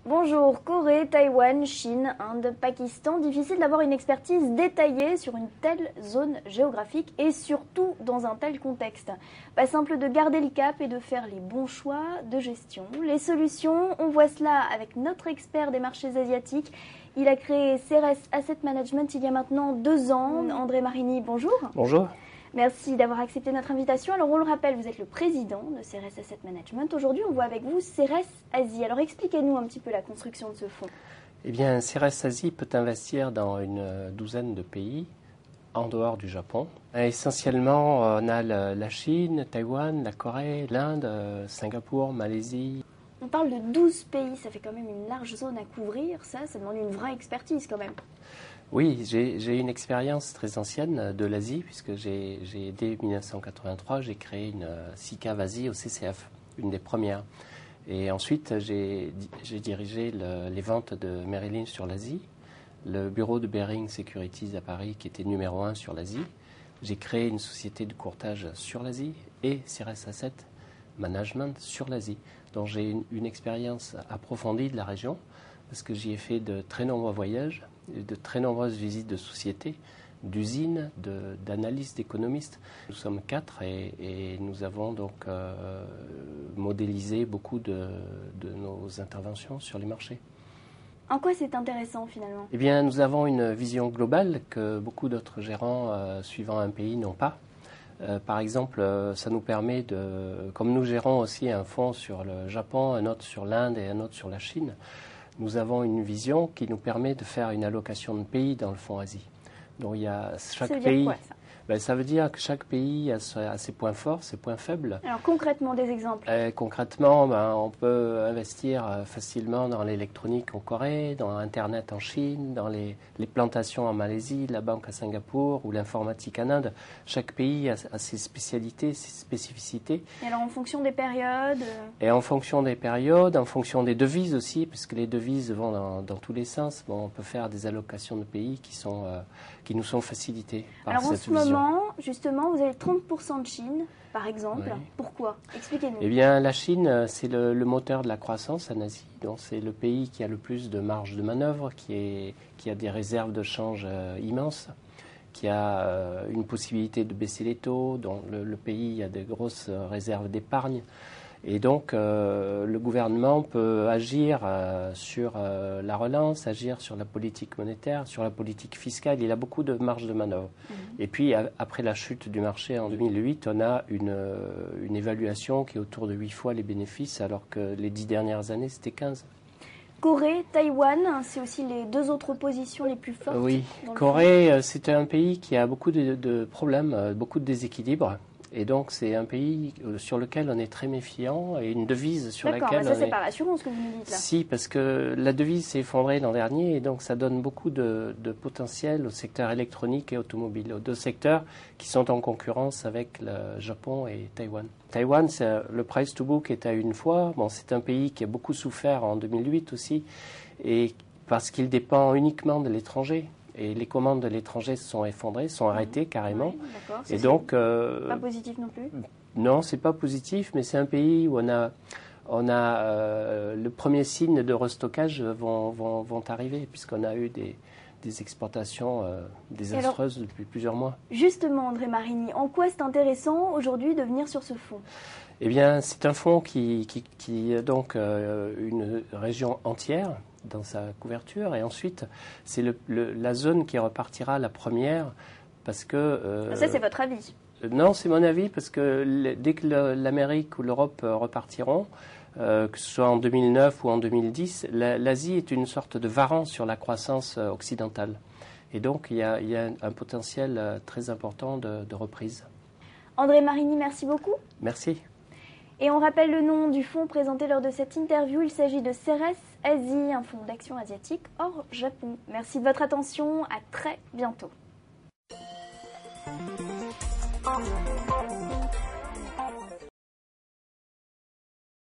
Bonjour, Corée, Taïwan, Chine, Inde, Pakistan. Difficile d'avoir une expertise détaillée sur une telle zone géographique et surtout dans un tel contexte. Pas simple de garder le cap et de faire les bons choix de gestion. Les solutions, on voit cela avec notre expert des marchés asiatiques. Il a créé Ceres Asset Management il y a maintenant 2 ans. André Marini, bonjour. Bonjour. Merci d'avoir accepté notre invitation. Alors on le rappelle, vous êtes le président de Ceres Asset Management. Aujourd'hui, on voit avec vous Ceres Asie. Alors expliquez-nous un petit peu la construction de ce fonds. Eh bien, Ceres Asie peut investir dans une douzaine de pays en dehors du Japon. Essentiellement, on a la Chine, Taïwan, la Corée, l'Inde, Singapour, Malaisie. On parle de 12 pays, ça fait quand même une large zone à couvrir. Ça demande une vraie expertise quand même. Oui, j'ai une expérience très ancienne de l'Asie, puisque dès 1983, j'ai créé une SICAV Asie au CCF, une des premières. Et ensuite, j'ai dirigé les ventes de Merrill Lynch sur l'Asie, le bureau de Baring Securities à Paris, qui était numéro 1 sur l'Asie. J'ai créé une société de courtage sur l'Asie et Ceres Asset Management sur l'Asie. Donc j'ai une expérience approfondie de la région, parce que j'y ai fait de très nombreux voyages, de très nombreuses visites de sociétés, d'usines, d'analystes, d'économistes. Nous sommes 4 et nous avons donc modélisé beaucoup de nos interventions sur les marchés. En quoi c'est intéressant finalement? Eh bien, nous avons une vision globale que beaucoup d'autres gérants suivant un pays n'ont pas. Par exemple, ça nous permet comme nous gérons aussi un fonds sur le Japon, un autre sur l'Inde et un autre sur la Chine, nous avons une vision qui nous permet de faire une allocation de pays dans le fonds Asie. Donc il y a chaque pays. Ça veut dire quoi, ça? Ça veut dire que chaque pays a ses points forts, ses points faibles. Alors concrètement, des exemples? Concrètement, on peut investir facilement dans l'électronique en Corée, dans Internet en Chine, dans les plantations en Malaisie, la banque à Singapour ou l'informatique en Inde. Chaque pays a ses spécialités, ses spécificités. Et alors en fonction des périodes? Et en fonction des périodes, en fonction des devises aussi, puisque les devises vont dans tous les sens. On peut faire des allocations de pays qui nous sont facilitées par alors cette vision. Justement, vous avez 30% de Chine, par exemple. Oui. Pourquoi? Expliquez-nous. Eh bien, la Chine, c'est le moteur de la croissance en Asie. Donc, c'est le pays qui a le plus de marge de manœuvre, qui a des réserves de change immenses, qui a une possibilité de baisser les taux. Donc, le pays a de grosses réserves d'épargne. Et donc, le gouvernement peut agir sur la relance, agir sur la politique monétaire, sur la politique fiscale. Il a beaucoup de marge de manœuvre. Et puis, après la chute du marché en 2008, on a une évaluation qui est autour de 8 fois les bénéfices, alors que les 10 dernières années, c'était 15. Corée, Taïwan, c'est aussi les 2 autres positions les plus fortes. Oui, Corée, c'est un pays qui a beaucoup de problèmes, beaucoup de déséquilibres. Et donc, c'est un pays sur lequel on est très méfiant et une devise sur laquelle mais ça, c'est pas rassurant ce que vous nous dites là. Si, parce que la devise s'est effondrée l'an dernier et donc ça donne beaucoup de potentiel au secteur électronique et automobile, aux 2 secteurs qui sont en concurrence avec le Japon et Taïwan. Taïwan, le price to book est à 1 fois. Bon, c'est un pays qui a beaucoup souffert en 2008 aussi, et parce qu'il dépend uniquement de l'étranger. Et les commandes de l'étranger se sont effondrées, sont arrêtées carrément. Oui, et donc, pas positif non plus. Non, c'est pas positif, mais c'est un pays où on a le premier signe de restockage vont arriver, puisqu'on a eu des exportations désastreuses depuis plusieurs mois. Justement, André Marini, en quoi c'est intéressant aujourd'hui de venir sur ce fonds? Eh bien, c'est un fonds qui a donc une région entière dans sa couverture, et ensuite c'est la zone qui repartira la première, parce que... ça, c'est votre avis? Non, c'est mon avis, parce que dès que l'Amérique ou l'Europe repartiront, que ce soit en 2009 ou en 2010, l'Asie est une sorte de varan sur la croissance occidentale. Et donc, il y a un potentiel très important de reprise. André Marini, merci beaucoup. Merci. Et on rappelle le nom du fonds présenté lors de cette interview. Il s'agit de Ceres Asie, un fonds d'action asiatique hors Japon. Merci de votre attention. À très bientôt.